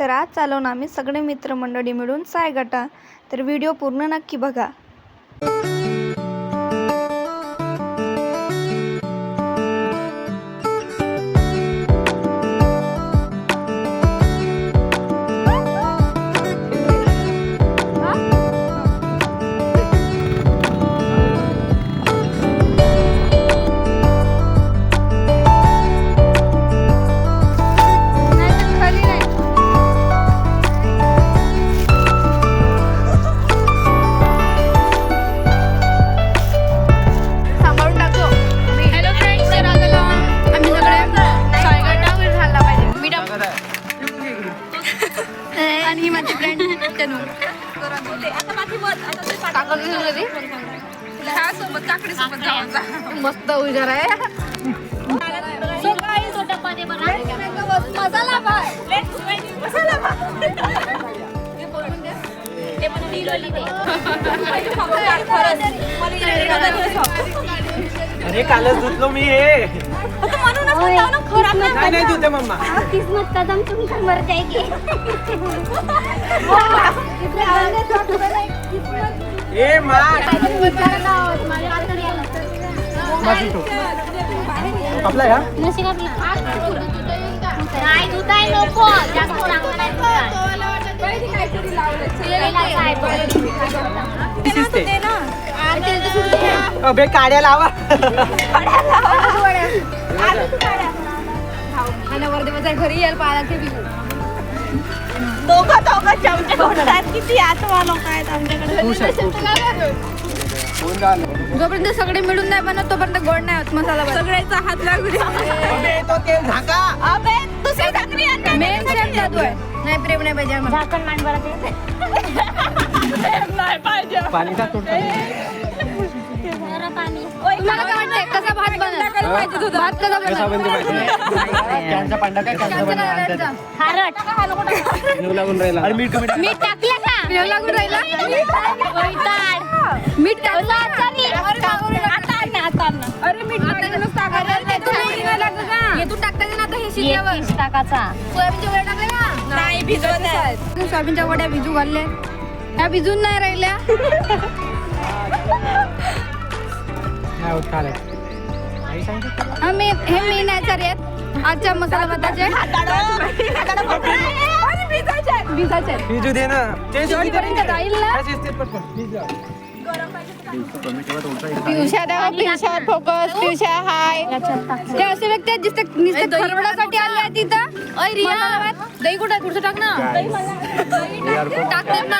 तर आज चालवू ना आम्ही सगळे मित्रमंडळी मिळून सायगटा. तर व्हिडिओ पूर्ण नक्की बघा. आणि माझी फ्रेंड तनू मस्त हुशार आहे. अरे कालच धुतलो मी हे. नाही धुते मम्मा. किस्मत कदम तुमची मर जाएगी. ए मार आपला या नशीब आपला नाही धुताय नको जास्त चांगलं नाही अबे काड्या लावा. घरी यायला पाहिला की किती आठवा लोक आहेत आमच्याकडे. जोपर्यंत सगळे मिळून नाही बनत तोपर्यंत गोड नाही होत मसाला. सगळ्याचा हात लागू दे. तो तेल झाका. अबे दुसरी भाकरी आण. मेन शेफ जातो आहे. नाही प्रेम नाही पाहिजे आम्हाला. झाकण मांड बरं ते नाही पाहिजे. पाणीचा तुटला. बरं पाणी तुम्हाला काय वाटतंय कसा भात बनल? भात कसा कसा बनल? बनते पाहिजे कॅनचा पांडा काय कॅनचा बनला खारट येऊ लागून राहिला. अरे मीठ कमी मीठ टाकलं का प्रेम लागून राहिला. मीठ टाकलं. अरे मीठ टाकायचं टाकायचं. येथून टाकता ना आता हे शिजल्यावर. टाकाचा सोयाबीनच्या वड्या टाकल्या का? नाही भिजवत आहे. सोयाबीनच्या वड्या भिजू घालल्या. ह्या भिजून नाही राहिल्या. नाही होत खाले. हे मेन आहे सर यात आजच्या मसाला भाताचे. भिजायचे भिजू दे ना. शेवटपर्यंत राहील ना. पिवशावर फोकस. पिवशा हाय ते असे व्यक्ती आहेत जिथे नुसते खरवड्यासाठी आले आहेत तिथं. मसाला भात. दही कुठं आहे? पुढचं टाक ना. टाकतात ना.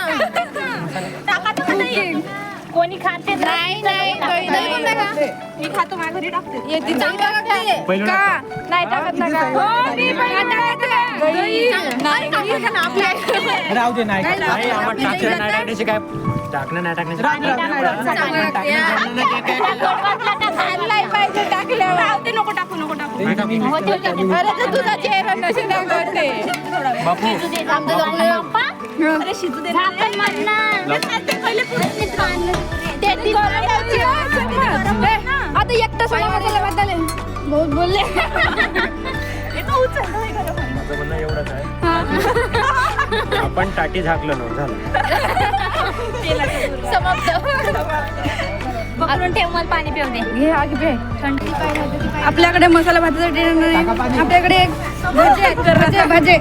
कोणी खाते नाही नाही दही पण टाका. मी खातो माझ्या घरी टाकते. येते चांगलं लागते पहिलं का? नाही टाकत ना का? हो मी पण टाकायचं. दही नाही टाकायचं ना आपल्या. राहू दे. नाही आम्हाला टाकलं नाही टाकण्याचे काय टाकणं नाही टाकण्याचे खाल्लाय पाहिजे टाकल्यावर. ते नको टाकू नको टाकू. अरे ते दुधाची एरड नशी टाकते. बापू अरे शिजू दे. झाकण मारणार आता एकटा सोडा मसाला बदलले. बहुत बोलले. माझं म्हणणं एवढंच आहे. आपण टाटी झाकलं ना झालं. पकडून ठेव मला पाणी पिऊ दे. घे आगी पे. आपल्याकडे मसाला भाताचं टेंडर नाही. आपल्याकडे एक भजे.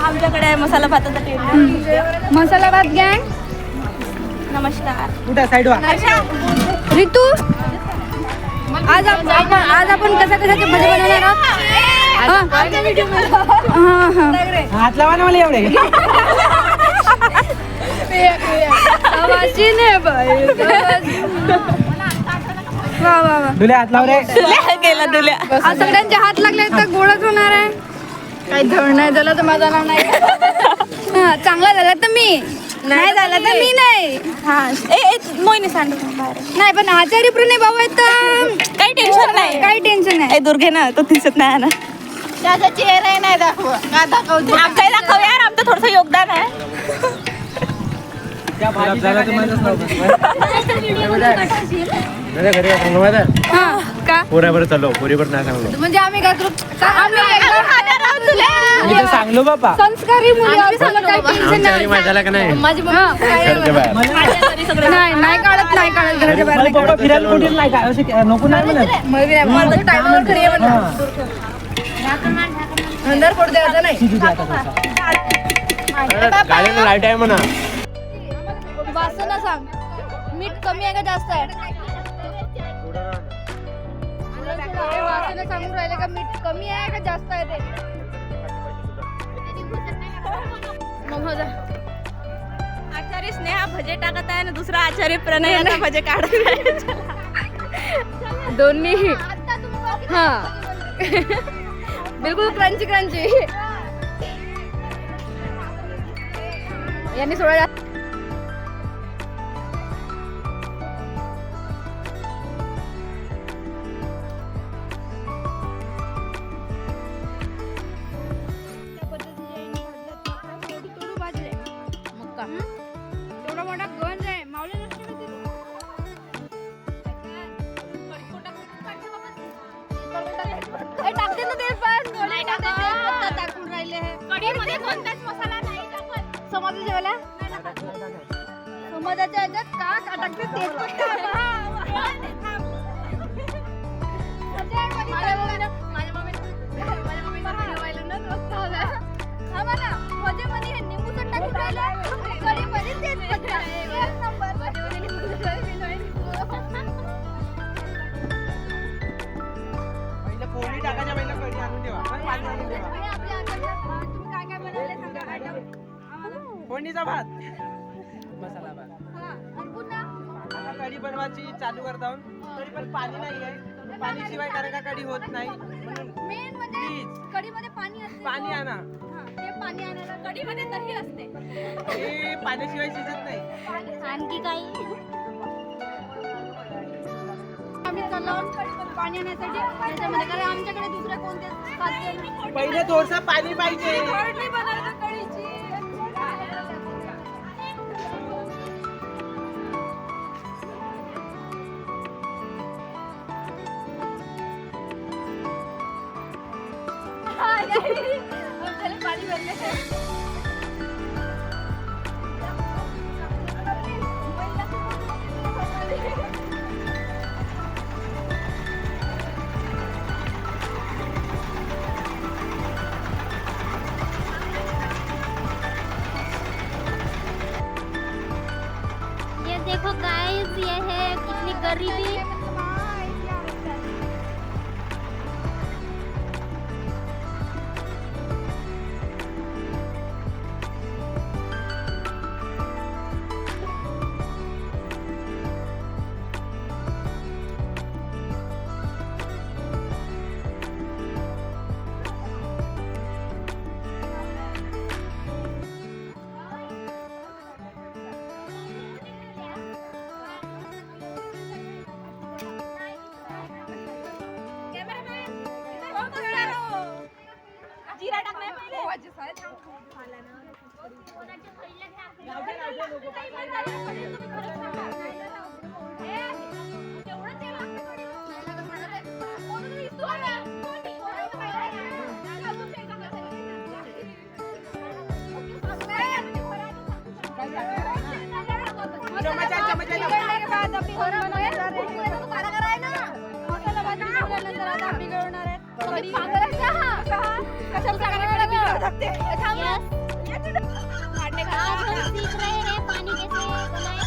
आमच्याकडे मसाला भाताचा टेस्ट. मसाला भात गँग. नमस्कार. कुठे साईड वा. रितू आज आपण कशाचे भजे बनवणार आहोत? हात लावा ना मला एवढे. दुल्या हात लाव रे. गेला दुल्या. आज सगळ्यांचे हात लागले तर गोडच होणार आहे. काही धड नाही झालं तर माझा नाव नाही. चांगला झाला तर मी नाही झाला तर मी नाही. मोहिनी सांड नाही पण आचार्य प्रणय भाऊ आहेत तर काही टेन्शन नाही. काही टेन्शन नाही. दुर्घे ना तो दिसत नाही ना. त्याचा चेहरा नाही दाखव. का दाखवते? आमचाही दाखव यार. आमचं थोडंसं योगदान आहे. त्या भाजीला तर माझंच नाव. घरी हा का पोराबर चालव पोरीवर नाही सांगलो म्हणजे आम्ही काय करू आम्ही मी तर सांगलो बाबा संस्कारी मुली आम्ही सांगतो काही टेन्शन आमच्या नाही घरी माझ्याला का नाही माझी मम्मी घरच्या बाहेर नाही काढत घराच्या बाहेर नाही काढत. फिरायला कुठे नाही काय असं नको नाही म्हणत मग नाही, मला टायमावर घरी ये म्हणलं. अंधार पडू द्यायचा नाही गाडीला लाईट आहे म्हणा वासना सांग मीठ कमी आहे का जास्त आहे वासना सांगून राहिले का मीठ कमी आहे का जास्त आहे ते मग हो जा. आचार्य स्नेहा भजे टाकत आहे आणि दुसरा आचार्य प्रणय आता भजे काढत आहे दोन्ही हा बिलकुल क्रंची यांनी सोळा एवढा मोठा गंज आहे मावले टाकते ना ते पण टाकून राहिले कढीमध्ये कोणताच मसाला नाही टाकत. समाजाच्या जेवायला समाजाच्या ह्याच्यात का टाकते तेच फोडी टाकायच्या पहिला कढी आणून ठेवा मग पाणी आणून ठेवा फोडणीचा भात मसाला भात आता कढी बनवायची चालू करता तरी पण पाणी नाही आहे पाणी शिवाय कारण का कढी होत नाही म्हणून मेन म्हणजे प्लीज कढीमध्ये पाणी असते पाणी आणा ते पाणी आणायला कढीमध्ये दही असते हे पाण्याशिवाय शिजत नाही आणखी काही आम्ही चाललो पाणी आणण्यासाठी त्याच्यामध्ये कारण आमच्याकडे दुसरे कोणते खाद्य नाही. पहिले थोडस पाणी पाहिजे नाही बनवलं कढीची पाणी भरले ये देखो गाइस ये है कितनी गरीबी जिरा टाकलाय पहिले आज हम सीख रहे हैं पानी कैसे बनाए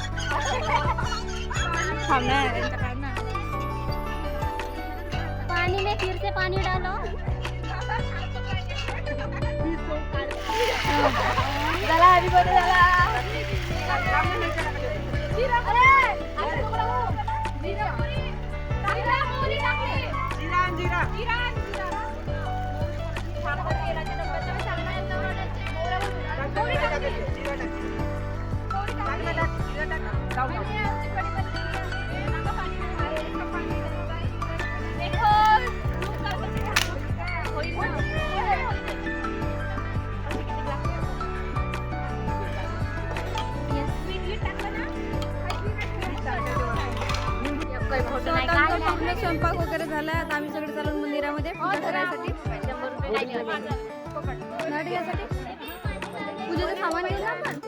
पानी में फिर से पानी डालो स्वयंपाक वगैरे झालाय. आता आम्ही सगळे चालून मंदिरामध्ये पूजा करायसाठी. नाटकासाठी पूजेचं सामान घेऊन आपण.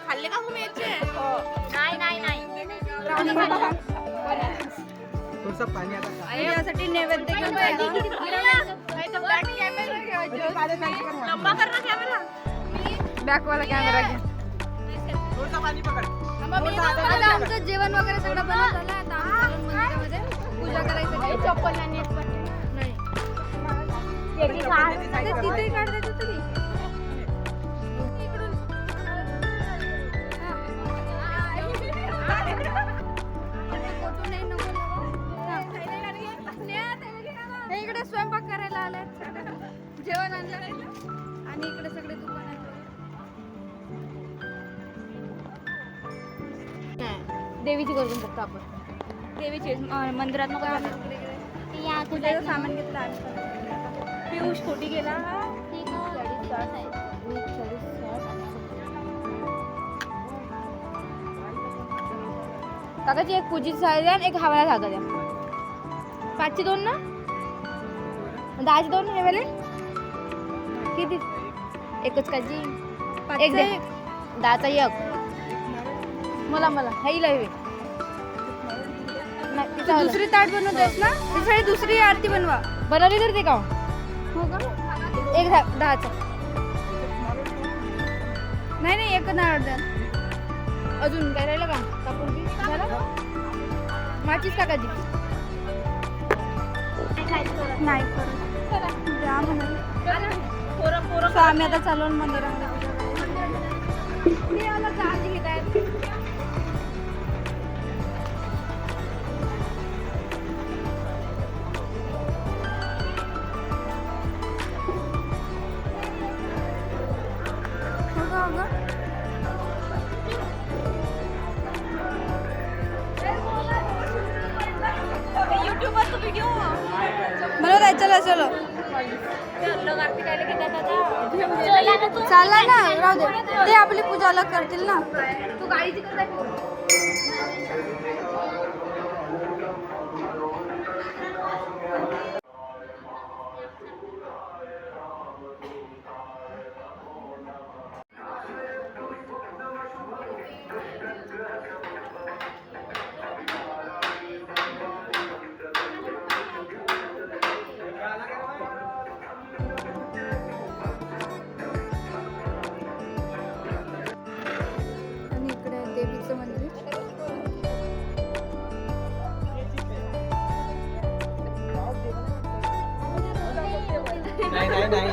खाल्ले का तुम्ही याचे? नाही नाही नाही थोडंसं पाणी आता पूजासाठी नैवेद्य घेऊन जायचं. लंबा कर ना कॅमेरा. बॅकवाला कॅमेरा घ्या. थोडंसं पाणी पकड. आता आमचं जेवण वगैरे सगळं बनवलं झालं. आता आम्ही चालून मंदिरामध्ये पूजा करायसाठी. चप्पल नाही नाही ते तिथे काढता येतं तरी. इकडून. फोटो नाही नको हे इकडे स्वयंपाक करायला आलाय. जेवण आणलं आणि इकडे सगळे दुकान आहेत. देवीची करून फक्त आपण देवीचे मंदिरात नको जायला. या पूजेचं सामान घेतलं आम्ही. पियुष खोटी गेला. काकाची एक पूजीची साडी द्या आणि एक हवाला धागा द्या. 5ची 2 ना 10ची 2 हे वाले किती एकच काजी एक द्या 10चा 1 मला हाईला हवे. दुसरी ताट बनवतेस ना त्यासाठी दुसरी आरती बनवा. बनवली तर ते का हो का एक 10चा नाही एक नारळ द्या. अजून काय राहिलं का कापून झालं माझीच काकाजी नाही करत द्या म्हणून. आम्ही आता चालवून मंदिरामध्ये चार्ज घेत आहेत. युट्यूबवर तो व्हिडिओ मला चला चलो चालला ना राहू दे. ते आपली पूजा अलग करतील ना. तू गाडीची करता आणि इकडे देवीचं मंदिर. नाही नाही नाही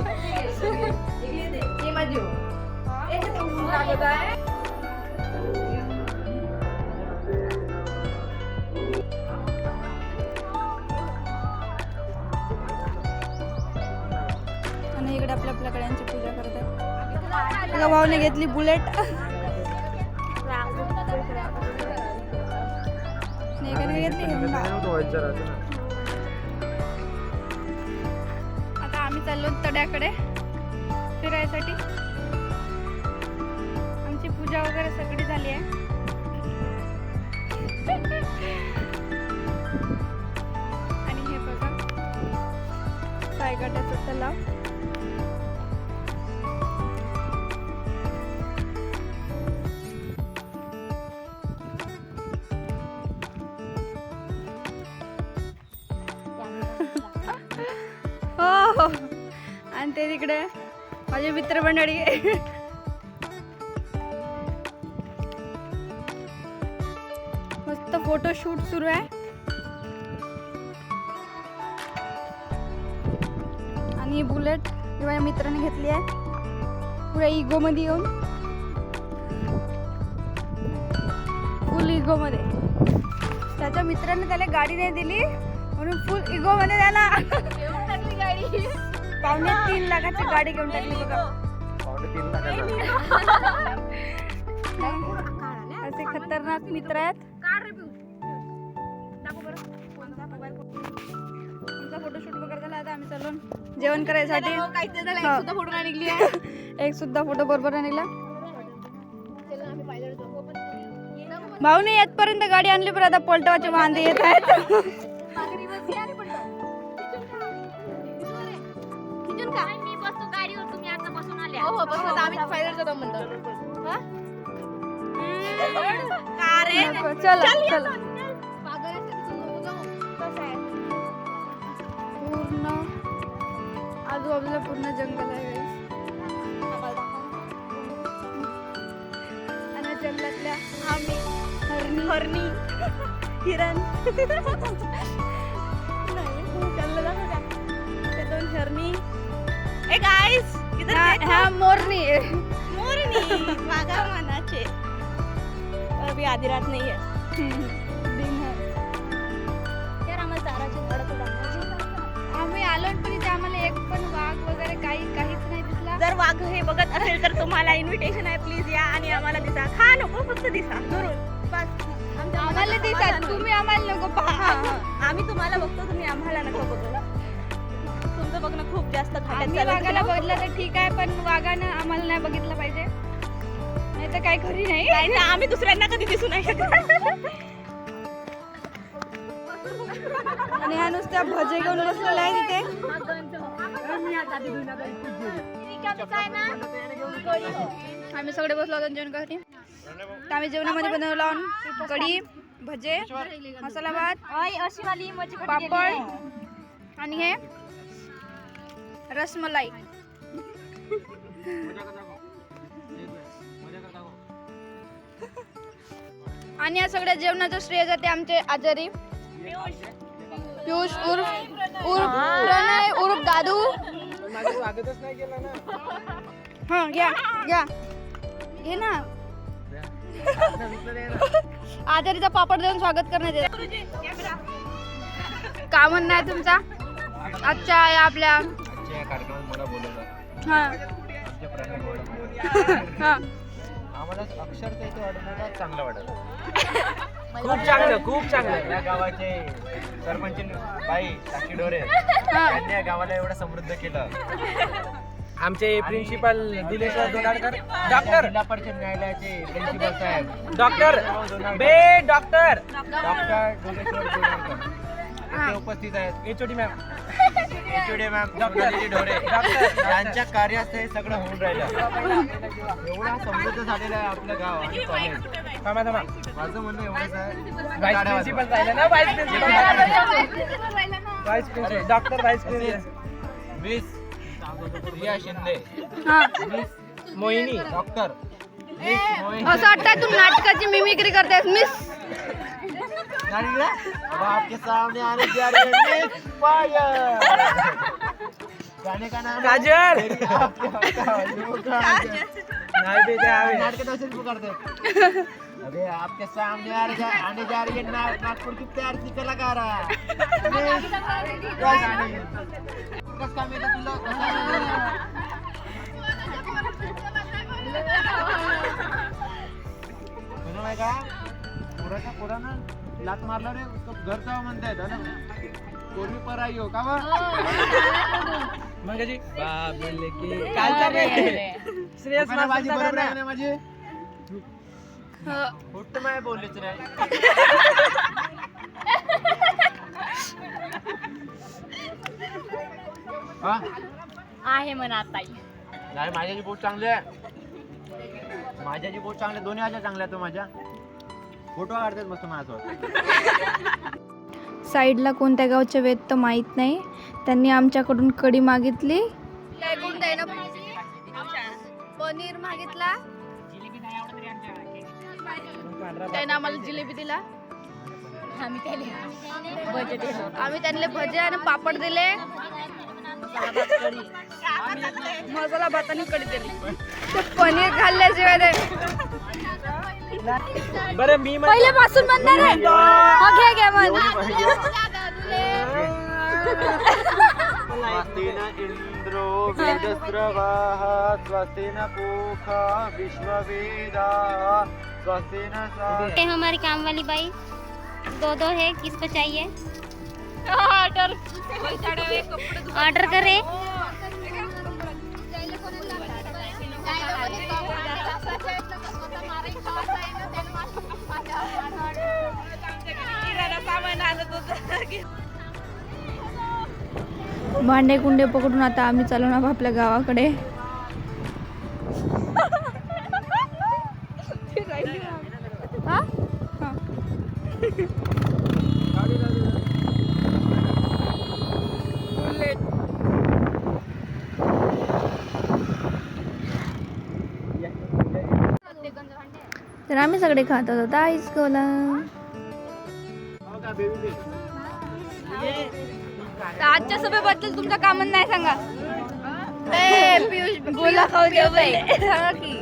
आणि इकडे आपल्या कड्यांची पूजा करतात. एका भाऊने घेतली बुलेट. एकाने घेतली होंडा. आता आम्ही चाललो तड्याकडे फिरायसाठी. आमची पूजा वगैरे सगळी झाली आहे. आणि हे बघा सायगाटाचा तलाव. हो हो आणि ते तिकडे माझे मित्रमंडळी. मस्त फोटोशूट सुरू आहे. आणि ही बुलेट ही माझ्या मित्राने घेतली आहे पुऱ्या इगो मध्ये येऊन. फुल इगो मध्ये. त्याच्या मित्राने त्याला गाडी नाही दिली म्हणून फुल इगो मध्ये त्याला 3.5 लाखाची गाडी घेऊन टाकली बघा. 3.5 लाखाचा. असे खतरनाक मित्र आहेत. आमचा फोटोशूट वगैरे झाला. आता आम्ही चालून जेवण करायसाठी. फोटो नाही निघली एक सुद्धा फोटो बरोबर नाही निघला. भाऊने येतपर्यंत गाडी आणली पण आता पलटवाचे वांदे येत आहेत. मी बसतो गाडीवर, तुम्ही आता बसून आल्या. हो बस आम्ही फायनल जातो म्हणतो. नको, चला चला. पूर्ण आजूबाजूला पूर्ण जंगल आहे guys. आणि जंगलातल्या आम्ही हरणी हिरण ते दोन हरणी. ए गाइस इधर देखो. ह्या मोरणी मोरनी वाघा मनाचे. अभी आधी रात नहीं है. यार आम्हाला चाराची झाडं तर दाखवायची. आम्ही आलो पण इथे आम्हाला एक पण वाघ वगैरे काहीच नाही दिसला. जर वाघ हे बघत असेल तर तुम्हाला इन्व्हिटेशन आहे, प्लीज या आणि आम्हाला दिसा. खा नको, फक्त दिसा दुरून बस. आम्हाला दिसत, तुम्ही आम्हाला नको पहा. आम्ही तुम्हाला बघतो, तुम्ही आम्हाला नको बघू. तुमचं बघणं खूप जास्त खात्यात आम्ही चाललं. वाघाला बघितलं तर ठीक आहे पण वाघानं आम्हाला नाही बघितलं पाहिजे, नाही तर काही खरी नाही. नाही ना, आम्ही दुसऱ्यांना कधी दिसू नाही शकत. आणि ह्या नुसत्या भजे घेऊन बसलेल्या आहे तिथे. आम्ही सगळे बसलो होतो जेवण करते. तर आम्ही जेवणामध्ये बनवलं कढी, भजे, मसाला भात, पापड आणि हे रसमलाई. आणि या सगळ्या जेवणाचं श्रेय जाते आमचे आचारी पियुष उर्फ प्रणय उर्फ दादू. हा घ्या घ्या घे ना. आचारीचा पापड देऊन स्वागत करण्यात येते. का म्हणणं आहे तुमचा आजच्या या आपल्या कार्यक्रमात मला बोलवलं. हा हा आम्हाला अक्षरशः इथे वाटत चांगलं वाटत. खूप चांगलं. या गावाचे सरपंच बाई टाकी डोरे त्यांनी या गावाला एवढं समृद्ध केलं. आमचे प्रिन्सिपल दिलेश्वर दोनाडकर, डॉक्टर जिल्हा परिषद न्यायालयाचे प्रिन्सिपल साहेब डॉक्टर बे डॉक्टर डॉक्टर डोलेश्वर दोनाडकर इथे उपस्थित आहेत. HOD ma'am, HOD ma'am, doctor ढोरे यांच्या कार्यात हे सगळं होऊन राहिलं. एवढा समृद्ध झालेला आहे आपलं गाव आणि कॉलेज. थांबा. माझं म्हणणं एवढंच आहे. व्हाईस प्रिन्सिपल राहिलं ना, vice principal doctor vice principal miss Priya Shinde, हा. Miss Mohini, doctor miss Mohini. असं वाटतं तू नाटकाची मिमिक्री करतेस मिस. अब आपके सामने आने जा रही है मिस फायर. गाने का नाम काजल. काजल. नाही बेटे आवे नाटक कैसे पुकारते. अबे आपके सामने आने जा रही है नागपुर की प्यार की कलाकार. कस काम येतं तुला. सुनो नाही का पुराचा पुराना लात मारला रे उसको घर जाओ म्हणतायत ना. पूर्वी पर आई हो का वा. मग जी बाप बोलले की कालचा रे श्रेयस बाजी मास्टर बरोबर आहे ना माझी. हो. फुट माय बोललेच रे. हा आहे म्हणा ताई. नाही माझ्याची पोट चांगली आहे. माझ्याची पोट चांगली, दोन्ही आल्या चांगल्या तो माझ्या. फोटो काढतात मस्त माझ्यासोबत. साईडला कोणत्या गावचे वेद तर माहीत नाही. त्यांनी आमच्याकडून कढी मागितली, पनीर मागितला, त्याने आम्हाला जिलेबी दिला. आम्ही त्याला आम्ही त्यांना भजे आणि पापड दिले, मसाला भात आणि कढी दिली. ते पनीर खाल्ल्याशिवाय बरं मी पहिल्यापासून म्हणणार आहे. घ्या घ्या मग. स्वस्तिन इंद्रो वेदस्रवाः स्वस्तिन पूषा विश्ववेदाः स्वस्तिन ये हमारी काम वाली बाई 2 है, किसको चाहिए ऑर्डर करे. भांडे कुंडे पकडून आता आम्ही चालू ना आपल्या गावाकडे. हा? हा. तर आम्ही सगळे खात होतो आईस गोला. तर आजच्या सभेबद्दल तुमचं कामच नाही सांगा. ए पियुष गोला खाऊ दे बाई. सांगा की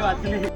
वाचली